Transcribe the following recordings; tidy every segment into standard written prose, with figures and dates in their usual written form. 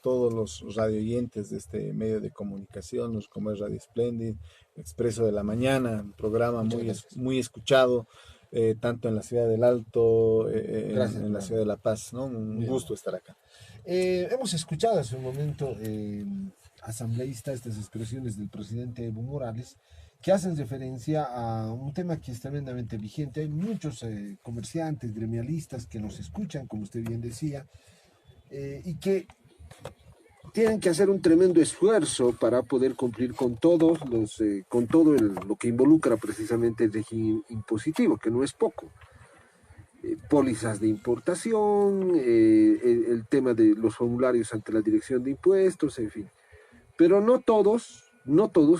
todos los radioyentes de este medio de comunicación, como es Radio Splendid, Expreso de la Mañana, un programa Muchas gracias. muy escuchado, tanto en la ciudad del Alto, Gracias, en la ciudad de La Paz, ¿no? Un bien. gusto estar acá. Hemos escuchado hace un momento asambleísta estas expresiones del presidente Evo Morales que hacen referencia a un tema que es tremendamente vigente. Hay muchos comerciantes, gremialistas que nos escuchan, como usted bien decía, y que tienen que hacer un tremendo esfuerzo para poder cumplir con todos los, lo que involucra precisamente el régimen impositivo, que no es poco. Pólizas de importación, el tema de los formularios ante la Dirección de Impuestos, en fin. Pero no todos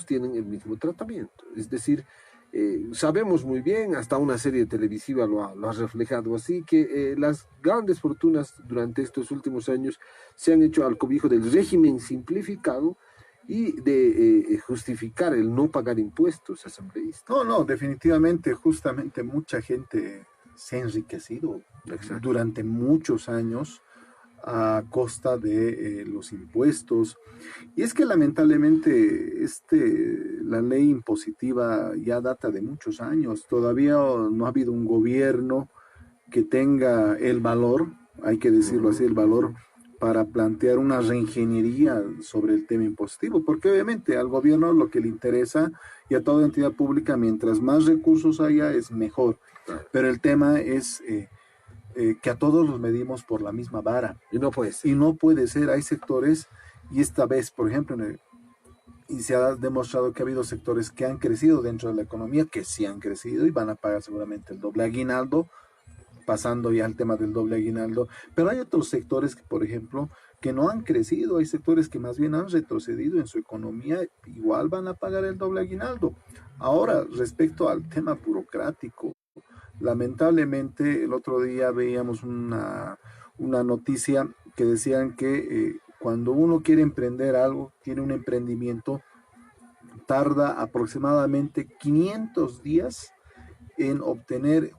tienen el mismo tratamiento. Es decir, sabemos muy bien, hasta una serie televisiva lo ha reflejado así, que las grandes fortunas durante estos últimos años se han hecho al cobijo del régimen simplificado y de justificar el no pagar impuestos asambleístas. No, definitivamente, justamente mucha gente se ha enriquecido durante muchos años a costa de los impuestos. Y es que lamentablemente la ley impositiva ya data de muchos años. Todavía no ha habido un gobierno que tenga el valor, hay que decirlo así, el valor para plantear una reingeniería sobre el tema impositivo, porque obviamente al gobierno lo que le interesa y a toda entidad pública, mientras más recursos haya, es mejor. Pero el tema es que a todos los medimos por la misma vara. Y no puede ser. Y no puede ser. Hay sectores, y esta vez, por ejemplo, y se ha demostrado que ha habido sectores que han crecido dentro de la economía, que sí han crecido y van a pagar seguramente el doble aguinaldo, pasando ya al tema del doble aguinaldo. Pero hay otros sectores que, por ejemplo, que no han crecido. Hay sectores que más bien han retrocedido en su economía, igual van a pagar el doble aguinaldo. Ahora, respecto al tema burocrático, lamentablemente el otro día veíamos una noticia que decían que cuando uno quiere emprender algo, tiene un emprendimiento, tarda aproximadamente 500 días en obtener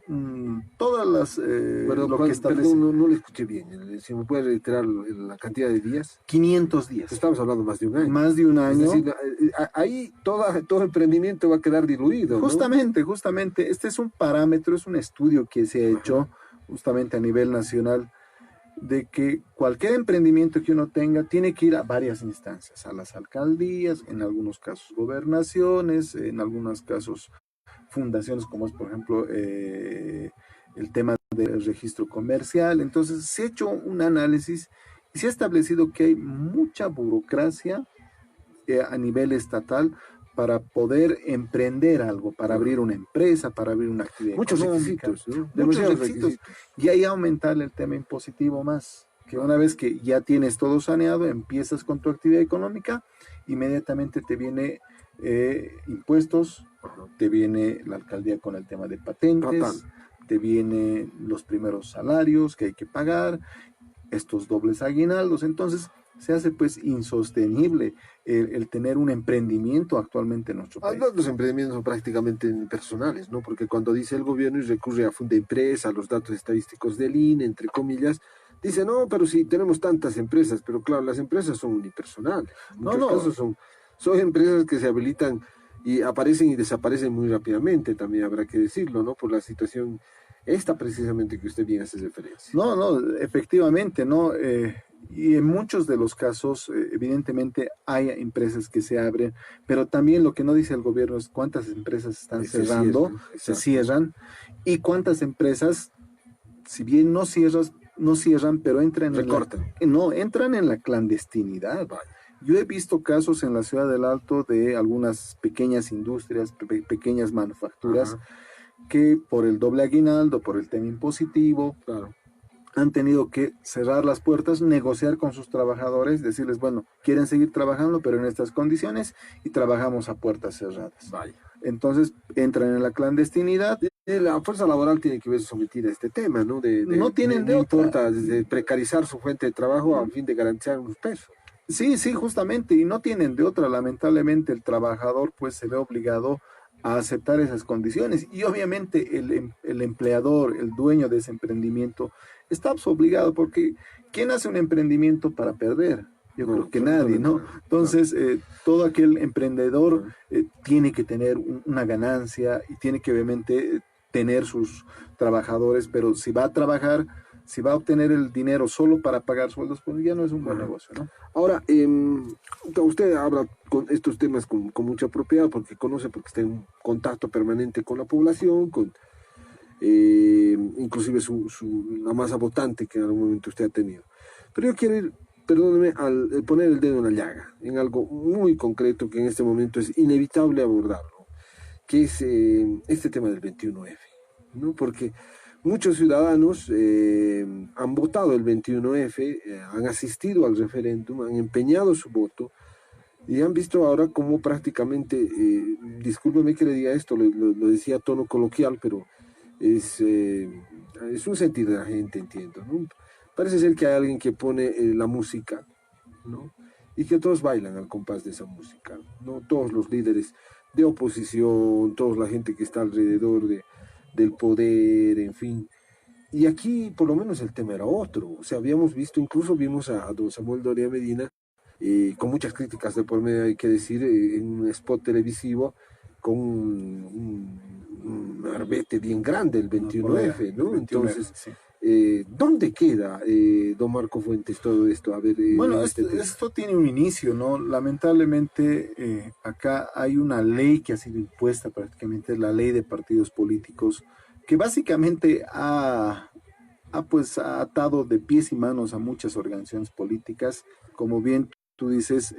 todas las... lo que establece. No le escuché bien. Si me puede reiterar la cantidad de días. 500 días. Estamos hablando más de un año. Más de un año. Es decir, ahí todo emprendimiento va a quedar diluido, Justamente, ¿no? Justamente. Este es un parámetro, es un estudio que se ha hecho justamente a nivel nacional, de que cualquier emprendimiento que uno tenga tiene que ir a varias instancias, a las alcaldías, en algunos casos gobernaciones, en algunos casos fundaciones, como es por ejemplo el tema del registro comercial. Entonces se ha hecho un análisis y se ha establecido que hay mucha burocracia a nivel estatal para poder emprender algo, para abrir una empresa, para abrir una actividad muchos económica. Requisitos, ¿no? Muchos requisitos. Y ahí aumentar el tema impositivo más, que una vez que ya tienes todo saneado, empiezas con tu actividad económica, inmediatamente te viene impuestos, te viene la alcaldía con el tema de patentes, te vienen los primeros salarios que hay que pagar, estos dobles aguinaldos. Entonces se hace pues insostenible el tener un emprendimiento actualmente en nuestro país. Los emprendimientos son prácticamente personales, ¿no? Porque cuando dice el gobierno y recurre a Fundempresa, a los datos estadísticos del INE, entre comillas, dice, no, pero sí, tenemos tantas empresas, pero claro, las empresas son unipersonales. En muchos casos son empresas que se habilitan y aparecen y desaparecen muy rápidamente, también habrá que decirlo, ¿no? Por la situación esta precisamente que usted bien hace referencia. No, efectivamente, ¿no? Y en muchos de los casos, evidentemente, hay empresas que se abren, pero también lo que no dice el gobierno es cuántas empresas están cerrando, se cierran, y cuántas empresas, si bien no cierran, pero entran en la clandestinidad. Yo he visto casos en la ciudad del Alto de algunas pequeñas industrias, pequeñas manufacturas, que por el doble aguinaldo, por el tema impositivo, han tenido que cerrar las puertas, negociar con sus trabajadores, decirles, bueno, quieren seguir trabajando, pero en estas condiciones, y trabajamos a puertas cerradas. Entonces, entran en la clandestinidad. La fuerza laboral tiene que ver sometida a este tema, ¿no? No tienen no importa, desde precarizar su fuente de trabajo a fin de garantizar unos pesos. Sí, justamente, y no tienen de otra. Lamentablemente, el trabajador pues se ve obligado a aceptar esas condiciones, y obviamente el empleador, el dueño de ese emprendimiento, está obligado, porque ¿quién hace un emprendimiento para perder? Yo No, creo que nadie, ¿no? absolutamente nada. Entonces, todo aquel emprendedor tiene que tener una ganancia y tiene que obviamente tener sus trabajadores, pero si va a trabajar, si va a obtener el dinero solo para pagar sueldos, pues ya no es un buen Ajá. negocio, ¿no? Ahora, usted habla con estos temas con mucha propiedad porque conoce, porque está en contacto permanente con la población, con inclusive la masa votante que en algún momento usted ha tenido. Pero yo quiero ir, perdóneme, al poner el dedo en la llaga, en algo muy concreto que en este momento es inevitable abordarlo, que es este tema del 21F, ¿no? Porque muchos ciudadanos han votado el 21F, han asistido al referéndum, han empeñado su voto y han visto ahora cómo prácticamente, discúlpeme que le diga esto, lo decía a tono coloquial, pero es, eh, es un sentir de la gente, entiendo, ¿no? Parece ser que hay alguien que pone la música, ¿no? Y que todos bailan al compás de esa música, ¿no? Todos los líderes de oposición, toda la gente que está alrededor del poder, en fin. Y aquí por lo menos el tema era otro. O sea, habíamos visto, incluso vimos a don Samuel Doria Medina, con muchas críticas de por medio, hay que decir, en un spot televisivo con un arbete bien grande, el 21F, ¿no? 21F, Entonces, sí. ¿dónde queda, don Marco Fuentes, todo esto? A ver, Bueno, este esto tiene un inicio, ¿no? Lamentablemente, acá hay una ley que ha sido impuesta prácticamente, la ley de partidos políticos, que básicamente pues, ha atado de pies y manos a muchas organizaciones políticas. Como bien tú dices,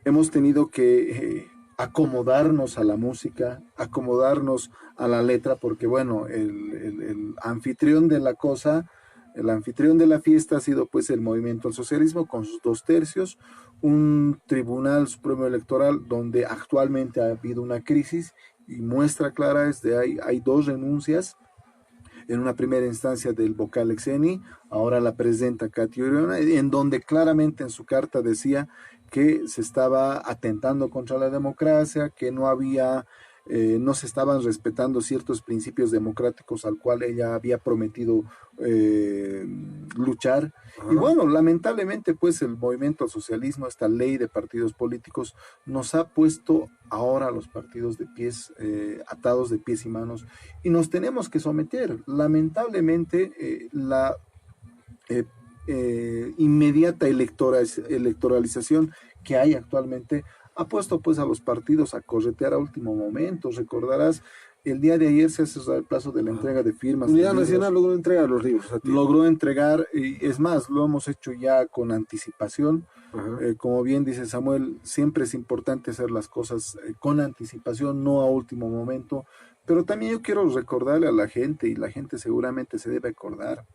hemos tenido que acomodarnos a la música, acomodarnos a la letra, porque bueno, el anfitrión de la cosa, el anfitrión de la fiesta ha sido pues el movimiento al socialismo con sus 2/3, un tribunal supremo electoral donde actualmente ha habido una crisis y muestra clara es de hay 2 renuncias en una primera instancia del vocal Exeni, ahora la presidenta Katy Oriona, en donde claramente en su carta decía que se estaba atentando contra la democracia, que no había, no se estaban respetando ciertos principios democráticos al cual ella había prometido luchar. Y Ajá. bueno, lamentablemente pues el movimiento al socialismo, esta ley de partidos políticos, nos ha puesto ahora los partidos de pies, atados de pies y manos, y nos tenemos que someter. Lamentablemente, la eh, inmediata electoralización que hay actualmente ha puesto pues a los partidos a corretear a último momento. Recordarás, el día de ayer se ha cerrado el plazo de la entrega de firmas. Unidad Nacional logró entregar los libros a ti. Logró entregar, y es más, lo hemos hecho ya con anticipación. Como bien dice Samuel, siempre es importante hacer las cosas con anticipación, no a último momento. Pero también yo quiero recordarle a la gente, y la gente seguramente se debe acordar,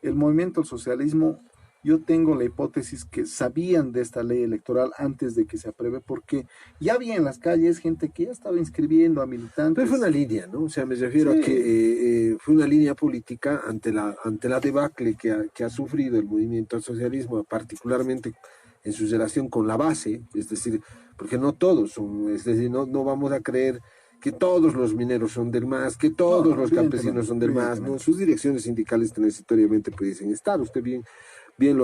el movimiento al socialismo, yo tengo la hipótesis que sabían de esta ley electoral antes de que se apruebe, porque ya había en las calles gente que ya estaba inscribiendo a militantes. Pero fue una línea, ¿no? O sea, me refiero Sí. a que fue una línea política ante la debacle que ha sufrido el movimiento al socialismo, particularmente en su relación con la base, es decir, porque no todos son, es decir, no vamos a creer que todos los mineros son del MAS, que todos los campesinos son del MAS, ¿no? Sus direcciones sindicales transitoriamente pudiesen estar, usted bien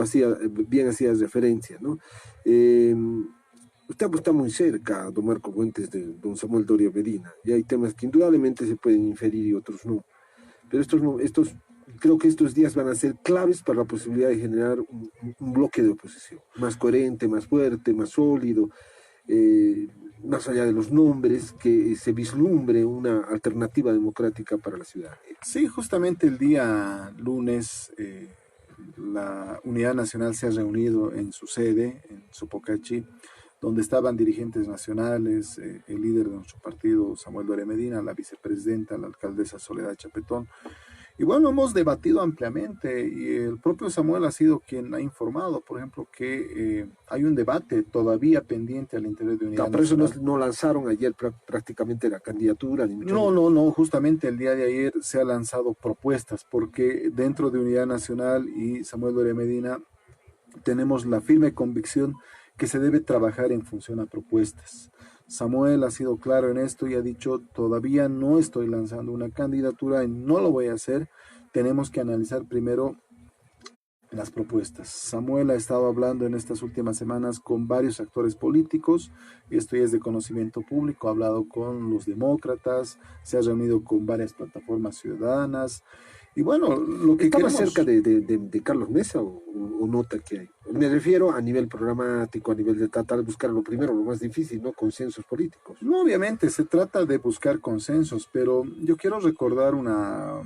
hacía referencia, ¿no? Usted está muy cerca, don Marco Fuentes, de don Samuel Doria Medina, y hay temas que indudablemente se pueden inferir y otros no. Pero creo que estos días van a ser claves para la posibilidad de generar un bloque de oposición más coherente, más fuerte, más sólido, más allá de los nombres, que se vislumbre una alternativa democrática para la ciudad. Sí, justamente el día lunes la Unidad Nacional se ha reunido en su sede, en Sopocachi, donde estaban dirigentes nacionales, el líder de nuestro partido, Samuel Doria Medina, la vicepresidenta, la alcaldesa Soledad Chapetón. Y bueno, hemos debatido ampliamente y el propio Samuel ha sido quien ha informado, por ejemplo, que hay un debate todavía pendiente al interior de Unidad Por eso Nacional. no lanzaron ayer prácticamente la candidatura. Ni mucho No, justamente el día de ayer se han lanzado propuestas porque dentro de Unidad Nacional y Samuel Doria Medina tenemos la firme convicción que se debe trabajar en función a propuestas. Samuel ha sido claro en esto y ha dicho, todavía no estoy lanzando una candidatura y no lo voy a hacer. Tenemos que analizar primero las propuestas. Samuel ha estado hablando en estas últimas semanas con varios actores políticos, y esto ya es de conocimiento público, ha hablado con los demócratas, se ha reunido con varias plataformas ciudadanas, y bueno, lo que ¿Estaba queremos... cerca de Carlos Mesa o nota que hay? Me refiero a nivel programático, a nivel de tratar de buscar lo primero, lo más difícil, ¿no? Consensos políticos. No, obviamente se trata de buscar consensos, pero yo quiero recordar una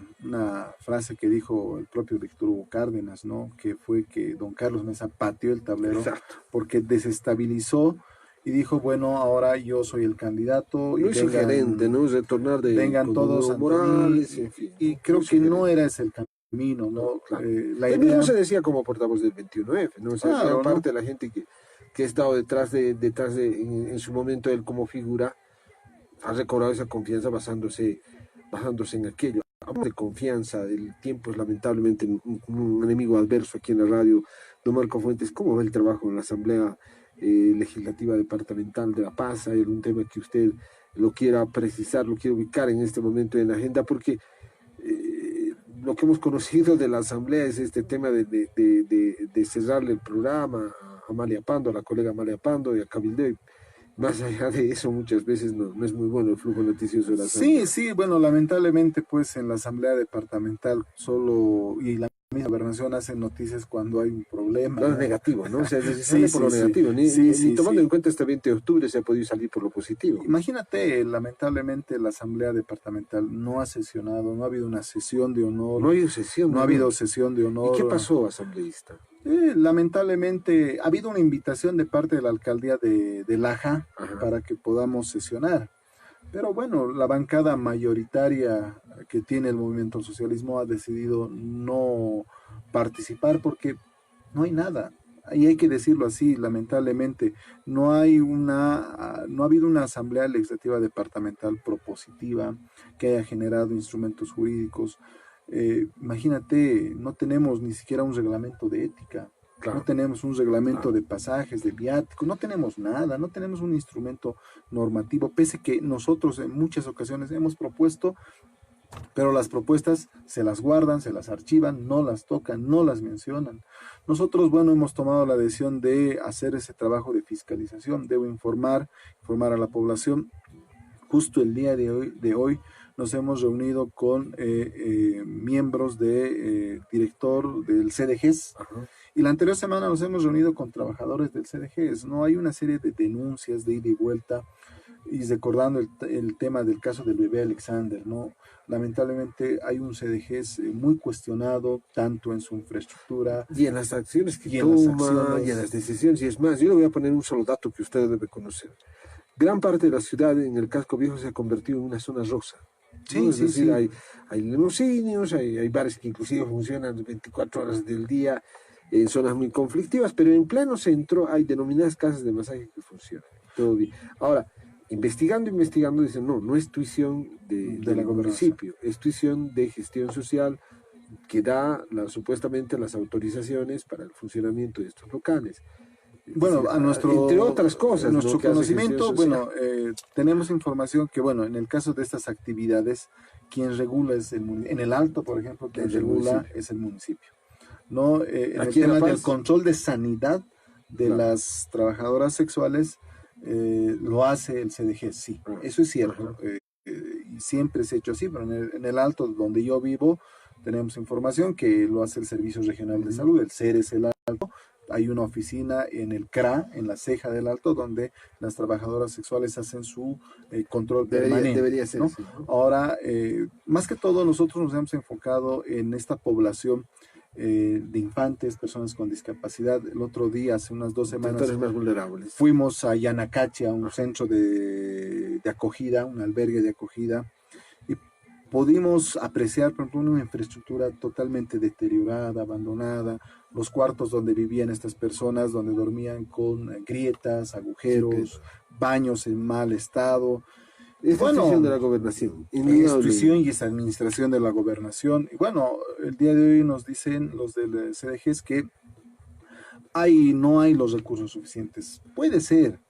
frase que dijo el propio Víctor Hugo Cárdenas, ¿no? Que fue que don Carlos Mesa pateó el tablero. Exacto. Porque desestabilizó y dijo, bueno, ahora yo soy el candidato. Muy Y sugerente, ¿no? Retornar vengan todos ante Morales, mí. en fin. Y creo que no era ese el camino, ¿no? Claro. La Él idea... mismo se decía como portavoz del 21F, ¿no? O sea, Claro, gran ¿no? parte de la gente que ha estado detrás en su momento él como figura, ha recobrado esa confianza basándose en aquello. Hablamos de confianza, el tiempo es lamentablemente un enemigo adverso aquí en la radio. Don Marco Fuentes, ¿cómo va el trabajo en la Asamblea Legislativa Departamental de La Paz? ¿Hay algún tema que usted lo quiera precisar, lo quiera ubicar en este momento en la agenda? Porque lo que hemos conocido de la Asamblea es este tema de cerrarle el programa a Amalia Pando, a la colega Amalia Pando y a Cabildeo. Más allá de eso, muchas veces no es muy bueno el flujo noticioso de la Asamblea. Sí, bueno, lamentablemente pues en la Asamblea Departamental solo, y la misma gobernación hace noticias cuando hay un problema, Lo ¿no? negativo, ¿no? O sea, se Sí, sale por lo sí, negativo, sí. ni tomando en cuenta este 20 de octubre se ha podido salir por lo positivo. Imagínate, lamentablemente la Asamblea Departamental no ha sesionado, no ha habido una sesión de honor. No ha habido sesión. No ha habido sesión de honor. ¿Y qué pasó, asambleísta? Lamentablemente ha habido una invitación de parte de la alcaldía de Laja para que podamos sesionar. Pero bueno, la bancada mayoritaria que tiene el movimiento al socialismo ha decidido no participar porque no hay nada. Y hay que decirlo así, lamentablemente, no ha habido una asamblea legislativa departamental propositiva que haya generado instrumentos jurídicos. Imagínate, no tenemos ni siquiera un reglamento de ética. Claro. No tenemos un reglamento de pasajes, de viáticos, no tenemos nada, no tenemos un instrumento normativo, pese que nosotros en muchas ocasiones hemos propuesto, pero las propuestas se las guardan, se las archivan, no las tocan, no las mencionan. Nosotros, bueno, hemos tomado la decisión de hacer ese trabajo de fiscalización, debo informar a la población. Justo el día de hoy nos hemos reunido con miembros de director del CDGES. Y la anterior semana nos hemos reunido con trabajadores del CDGES. No hay una serie de denuncias de ida y vuelta, y recordando el tema del caso del bebé Alexander, ¿no? Lamentablemente hay un CDGES muy cuestionado, tanto en su infraestructura y en las acciones que toma, y en las decisiones. Y es más, yo le voy a poner un solo dato que usted debe conocer. Gran parte de la ciudad en el casco viejo se ha convertido en una zona rosa. ¿No? Es decir, hay limusinios, hay bares que inclusive funcionan 24 horas del día en zonas muy conflictivas, pero en pleno centro hay denominadas casas de masaje que funcionan. Todo bien. Ahora, investigando, dicen, no es tuición de la municipio, es tuición de gestión social que da supuestamente las autorizaciones para el funcionamiento de estos locales. Bueno, entre otras cosas, nuestro conocimiento, bueno, tenemos información que, bueno, en el caso de estas actividades, quien regula es el municipio. En el Alto, por ejemplo, quien regula es el municipio. ¿No? En el tema del control de sanidad de las trabajadoras sexuales, lo hace el CDG, sí, eso es cierto. Y siempre se ha hecho así, pero en el Alto, donde yo vivo, tenemos información que lo hace el Servicio Regional de Salud, el CERES, el Alto. Hay una oficina en el CRA, en la ceja del Alto, donde las trabajadoras sexuales hacen su control permanente. Debería ser, ¿no? Sí, ¿no? Ahora, más que todo, nosotros nos hemos enfocado en esta población de infantes, personas con discapacidad. El otro día, hace unas 2 semanas, más vulnerables. Fuimos a Yanacachi, a un centro de acogida, un albergue de acogida, y pudimos apreciar, por ejemplo, una infraestructura totalmente deteriorada, abandonada, los cuartos donde vivían estas personas, donde dormían con grietas, agujeros, baños en mal estado. Es institución de la gobernación. Institución y es administración de la gobernación. Y bueno, el día de hoy nos dicen los del CDGs que no hay los recursos suficientes. Puede ser,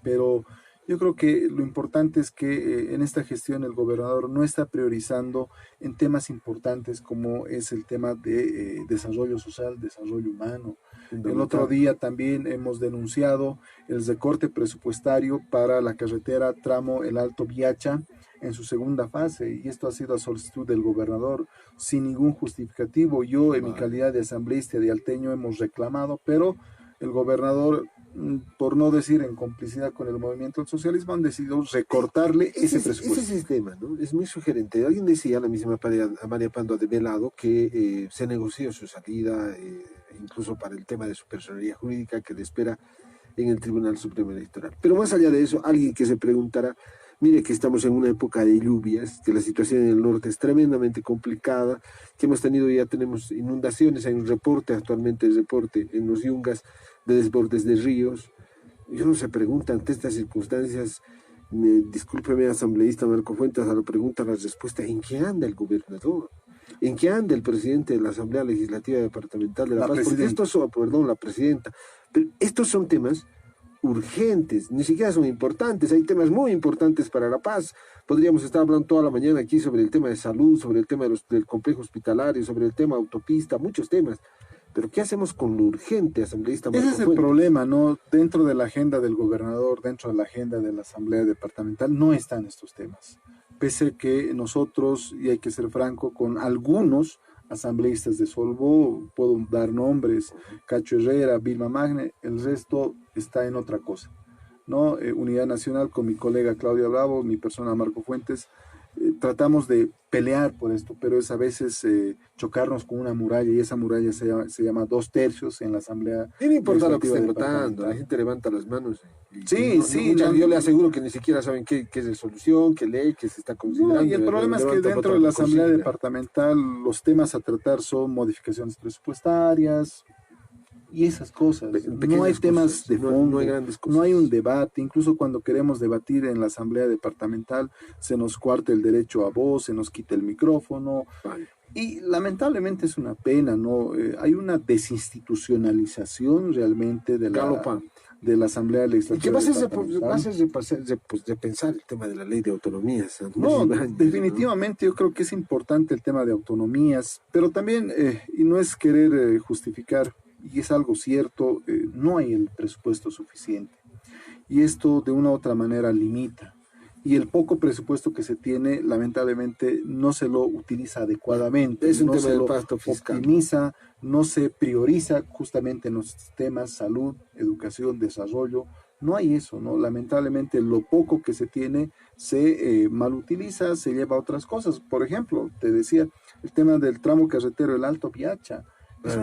pero Yo creo que lo importante es que en esta gestión el gobernador no está priorizando en temas importantes como es el tema de desarrollo social, desarrollo humano. El otro día también hemos denunciado el recorte presupuestario para la carretera tramo El Alto Viacha en su segunda fase, y esto ha sido a solicitud del gobernador sin ningún justificativo. Yo, en mi calidad de asambleísta de Alteño, hemos reclamado, pero el gobernador, por no decir en complicidad con el movimiento del socialismo, han decidido recortarle ese presupuesto. Ese sistema, ¿no?, es muy sugerente. Alguien decía, la misma María Pando de Velado, que se negoció su salida, incluso para el tema de su personalidad jurídica que le espera en el Tribunal Supremo Electoral. Pero más allá de eso, alguien que se preguntará, mire que estamos en una época de lluvias, que la situación en el norte es tremendamente complicada, que ya tenemos inundaciones, hay un reporte actualmente, en los Yungas, de desbordes de ríos. Y uno se pregunta ante estas circunstancias, discúlpeme, asambleísta Marco Fuentes, a la pregunta, la respuesta, ¿en qué anda el gobernador? ¿En qué anda el presidente de la Asamblea Legislativa Departamental de La Paz? Porque la presidenta. Pero estos son temas urgentes, ni siquiera son importantes, hay temas muy importantes para La Paz. Podríamos estar hablando toda la mañana aquí sobre el tema de salud, sobre el tema del complejo hospitalario, sobre el tema autopista, muchos temas. Pero ¿qué hacemos con lo urgente, asambleísta Marco Fuentes? Ese es el problema, ¿no? Dentro de la agenda del gobernador, dentro de la agenda de la Asamblea Departamental, no están estos temas. Pese a que nosotros, y hay que ser franco, con algunos asambleístas de Solvo, puedo dar nombres, Cacho Herrera, Vilma Magne, el resto está en otra cosa, ¿no? Unidad Nacional con mi colega Claudia Bravo, mi persona Marco Fuentes, tratamos de pelear por esto, pero es a veces chocarnos con una muralla, y esa muralla se llama 2/3 en la Asamblea. Y no importa lo que estén votando, la gente levanta las manos. Sí, yo le aseguro que ni siquiera saben qué es resolución, qué ley, qué se está considerando. No, y el problema es que dentro de la Asamblea Departamental los temas a tratar son modificaciones presupuestarias y esas cosas. No hay temas de fondo, no hay grandes cosas. No hay un debate. Incluso cuando queremos debatir en la Asamblea Departamental se nos coarta el derecho a voz, se nos quita el micrófono. Vale. Y lamentablemente es una pena, ¿no? Hay una desinstitucionalización realmente de la Asamblea Legislativa. ¿Y qué va a hacer de pensar el tema de la ley de autonomías? No, definitivamente yo creo que es importante el tema de autonomías, pero también, y no es querer justificar, y es algo cierto, no hay el presupuesto suficiente. Y esto de una u otra manera limita. Y el poco presupuesto que se tiene, lamentablemente, no se lo utiliza adecuadamente. Es un no tema se del lo pacto fiscal. Optimiza, no se prioriza justamente en los temas salud, educación, desarrollo. No hay eso, ¿no? Lamentablemente, lo poco que se tiene se malutiliza, se lleva a otras cosas. Por ejemplo, te decía, el tema del tramo carretero El Alto Viacha.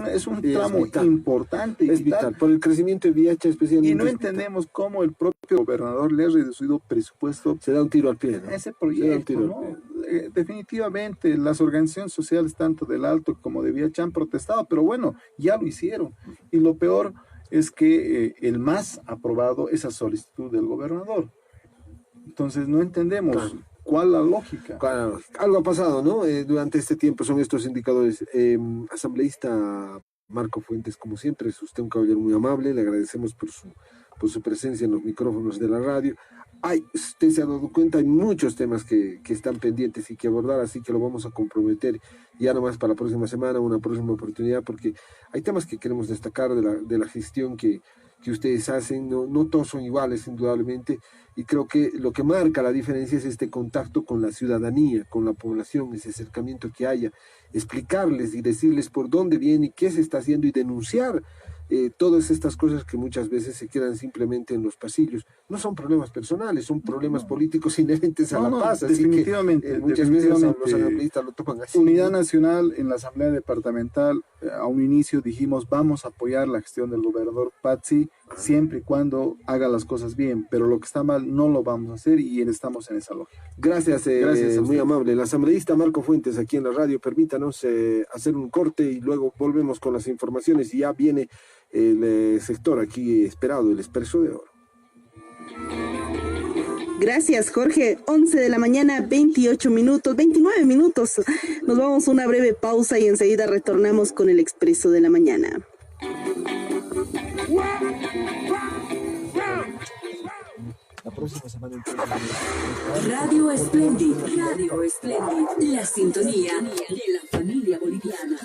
Es un tramo importante. Es vital, por el crecimiento de Viacha especialmente. Y no entendemos cómo el propio gobernador le ha reducido presupuesto. Se da un tiro al pie, ¿no? Ese proyecto, ¿no? Definitivamente, las organizaciones sociales, tanto del Alto como de Viacha, han protestado, pero bueno, ya lo hicieron. Y lo peor es que el más aprobado es a solicitud del gobernador. Entonces, no entendemos. Claro. ¿Cuál la lógica? Claro, algo ha pasado, ¿no? Durante este tiempo son estos indicadores. Asambleísta Marco Fuentes, como siempre, es usted un caballero muy amable, le agradecemos por su presencia en los micrófonos de la radio. Usted se ha dado cuenta, hay muchos temas que están pendientes y que abordar, así que lo vamos a comprometer ya nomás para la próxima semana, una próxima oportunidad, porque hay temas que queremos destacar de la gestión que ustedes hacen. No todos son iguales, indudablemente, y creo que lo que marca la diferencia es este contacto con la ciudadanía, con la población, ese acercamiento que haya, explicarles y decirles por dónde viene y qué se está haciendo y denunciar todas estas cosas que muchas veces se quedan simplemente en los pasillos. No son problemas personales, son problemas políticos inherentes a la paz. Definitivamente. Así que, muchas veces los asambleístas lo toman así. Unidad Nacional en la Asamblea Departamental, a un inicio dijimos, vamos a apoyar la gestión del gobernador Patxi, siempre y cuando haga las cosas bien, pero lo que está mal no lo vamos a hacer, y estamos en esa lógica. Gracias, muy amable. El asambleísta Marco Fuentes aquí en la radio. Permítanos hacer un corte y luego volvemos con las informaciones, y ya viene el sector aquí esperado, el Expreso de Oro. Gracias, Jorge. 11 de la mañana, 29 minutos. Nos vamos a una breve pausa y enseguida retornamos con el Expreso de la Mañana. próxima semana entonces. Radio Splendid, la sintonía de la familia boliviana.